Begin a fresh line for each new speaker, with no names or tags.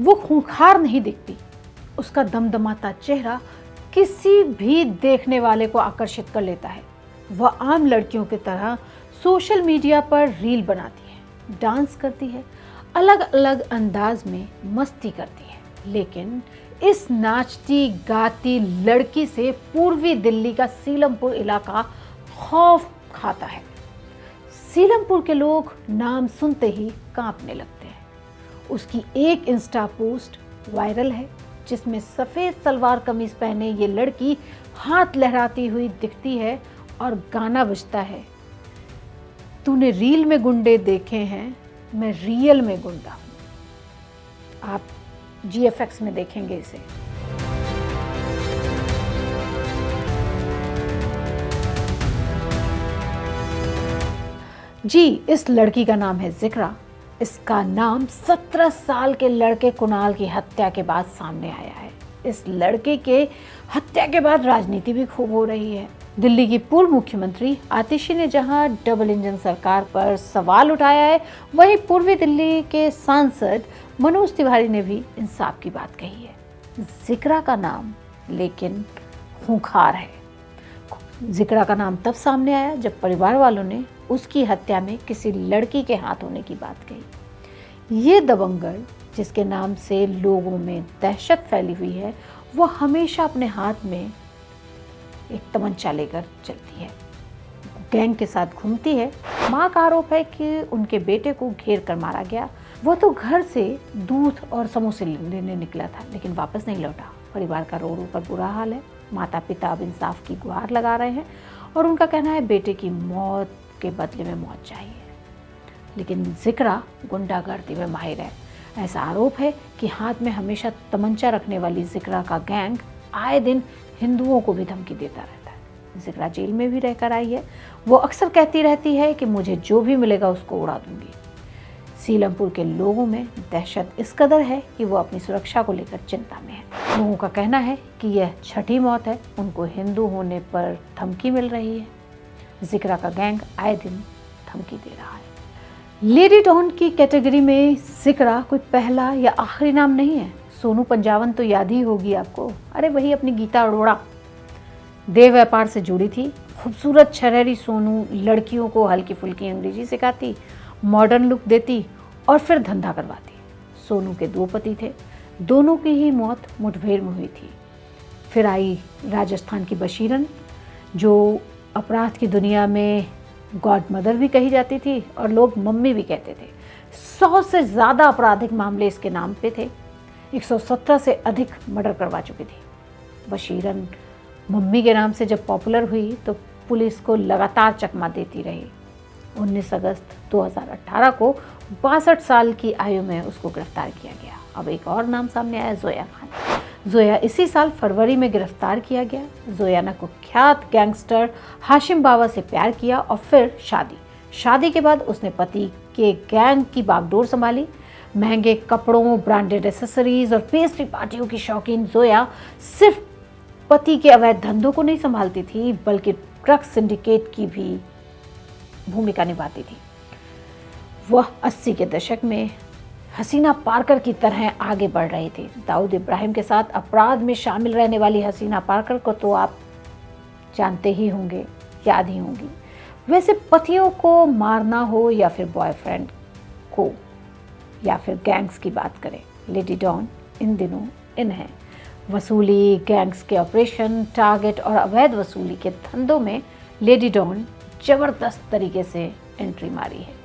वो खूंखार नहीं दिखती। उसका दमदमाता चेहरा किसी भी देखने वाले को आकर्षित कर लेता है। वह आम लड़कियों की तरह सोशल मीडिया पर रील बनाती है, डांस करती है, अलग अलग अंदाज में मस्ती करती है, लेकिन इस नाचती गाती लड़की से पूर्वी दिल्ली का सीलमपुर इलाका खौफ खाता है। सीलमपुर के लोग नाम सुनते ही कांपने लगते हैं। उसकी एक इंस्टा पोस्ट वायरल है जिसमें सफेद सलवार कमीज पहने ये लड़की हाथ लहराती हुई दिखती है और गाना बजता है, तूने रील में गुंडे देखे हैं, मैं रियल में गुंडा हूं। आप GFX में देखेंगे इसे। जी, इस लड़की का नाम है जिक्रा। इसका नाम 17 साल के लड़के कुणाल की हत्या के बाद सामने आया है। इस लड़के के हत्या के बाद राजनीति भी खूब हो रही है। दिल्ली की पूर्व मुख्यमंत्री आतिशी ने जहां डबल इंजन सरकार पर सवाल उठाया है, वहीं पूर्वी दिल्ली के सांसद मनोज तिवारी ने भी इंसाफ की बात कही है। जिक्रा का नाम लेकिन खूंखार है। जिक्रा का नाम तब सामने आया जब परिवार वालों ने उसकी हत्या में किसी लड़की के हाथ होने की बात कही। ये दबंगड़ जिसके नाम से लोगों में दहशत फैली हुई है, वो हमेशा अपने हाथ में एक तमंचा लेकर चलती है, गैंग के साथ घूमती है। मां का आरोप है कि उनके बेटे को घेर कर मारा गया। वो तो घर से दूध और समोसे लेने निकला था, लेकिन वापस नहीं लौटा। परिवार का रो रो कर बुरा हाल है। माता पिता अब इंसाफ की गुहार लगा रहे हैं और उनका कहना है बेटे की मौत के बदले में मौत चाहिए। लेकिन जिक्रा गुंडागर्दी में माहिर है। ऐसा आरोप है कि हाथ में हमेशा तमंचा रखने वाली जिक्रा का गैंग आए दिन हिंदुओं को भी धमकी देता रहता है। जिक्रा जेल में भी रहकर आई है। वो अक्सर कहती रहती है कि मुझे जो भी मिलेगा उसको उड़ा दूंगी। सीलमपुर के लोगों में दहशत इस कदर है कि वो अपनी सुरक्षा को लेकर चिंता में है। लोगों का कहना है कि यह छठी मौत है। उनको हिंदू होने पर धमकी मिल रही है। जिक्रा का गैंग आए दिन धमकी दे रहा है। लेडी डॉन की कैटेगरी में जिक्रा कोई पहला या आखिरी नाम नहीं है। सोनू पंजावन तो याद ही होगी आपको। अरे वही अपनी गीता अरोड़ा। देह व्यापार से जुड़ी थी। खूबसूरत छरहरी सोनू लड़कियों को हल्की फुल्की अंग्रेजी सिखाती, मॉडर्न लुक देती और फिर धंधा करवाती। सोनू के 2 पति थे। दोनों की ही मौत मुठभेड़ में हुई थी। फिर आई राजस्थान की बशीरन, जो अपराध की दुनिया में गॉड मदर भी कही जाती थी और लोग मम्मी भी कहते थे। 100 से ज़्यादा आपराधिक मामले इसके नाम पे थे। 117 से अधिक मर्डर करवा चुकी थी। बशीरन मम्मी के नाम से जब पॉपुलर हुई तो पुलिस को लगातार चकमा देती रही। 19 अगस्त 2018 को 62 साल की आयु में उसको गिरफ्तार किया गया। अब एक और नाम सामने आया, जोया खान। जोया इसी साल फरवरी में गिरफ्तार किया गया। जोया ने कुख्यात गैंगस्टर हाशिम बाबा से प्यार किया और फिर शादी के बाद उसने पति के गैंग की बागडोर संभाली। महंगे कपड़ों, ब्रांडेड एसेसरीज और पेस्ट्री पार्टियों की शौकीन जोया सिर्फ पति के अवैध धंधों को नहीं संभालती थी, बल्कि ड्रग्स सिंडिकेट की भी भूमिका निभाती थी। वह 80 के दशक में हसीना पारकर की तरह आगे बढ़ रही थी। दाऊद इब्राहिम के साथ अपराध में शामिल रहने वाली हसीना पारकर को तो आप जानते ही होंगे, याद ही होंगी। वैसे पतियों को मारना हो या फिर बॉयफ्रेंड को या फिर गैंग्स की बात करें, लेडी डॉन इन दिनों इन है। वसूली, गैंग्स के ऑपरेशन, टारगेट और अवैध वसूली के धंधों में लेडी डॉन जबरदस्त तरीके से एंट्री मारी है।